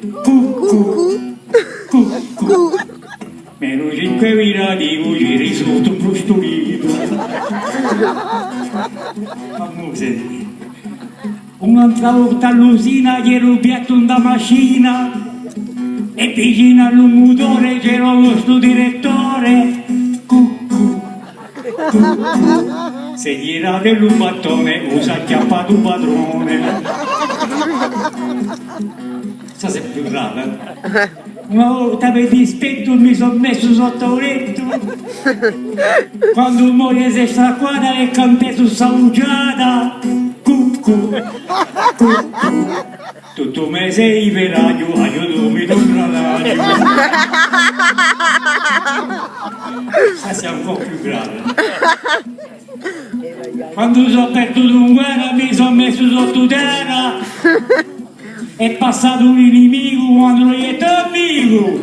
Cucù, cucù. Meno 5.000 di cuciri sotto un brustolino. Fammi sentire. Un'altra volta all'usina gli ero piatto da macchina e vicino all'umutore c'era lo sto direttore. Cucù, cucù. Se gli era del battone usa chiappato un padrone. Sta sempre più grave. Una volta per dispetto mi sono messo sotto un letto. Quando un moglie si è stracquata e cantè su salugiata. Cucù, cucù. Tutto me sei veraglio, aiutami non radaglio. Sta un po' più grave. Quando sono perduto in guerra mi sono messo sotto terra. È passato un inimico quando lo detto amico.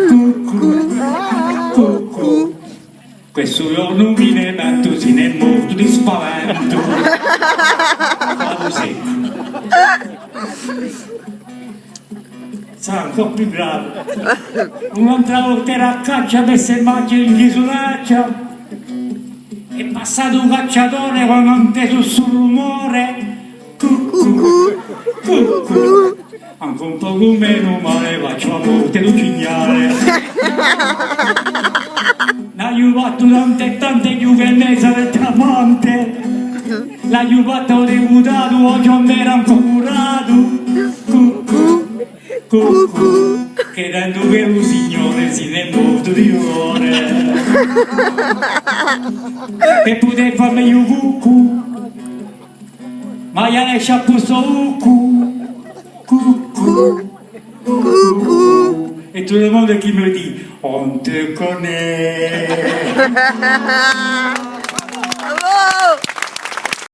Cucù, cucù. Questo giorno mi ne metto, se ne è morto di spavento. Vado secco. Sarà un po' più grave. Un'altra volta era a caccia per selvaggio in chisolaccia. È passato un cacciatore quando ha inteso sul rumore. Cucù, cucù. Anche un poco meno male faccio a morte lo cignale. L'ha aiutato tante giuvenezza del tramante. L'ha aiutato deputato oggi non era un po' curato. Cucù, cucù. Credendo che un signore si ne è morto di cuore. E poter farmi io cucù. Ma io ne c'ha posto cucù, cucù, cucù. E tutto il mondo che mi dice, on te connaît.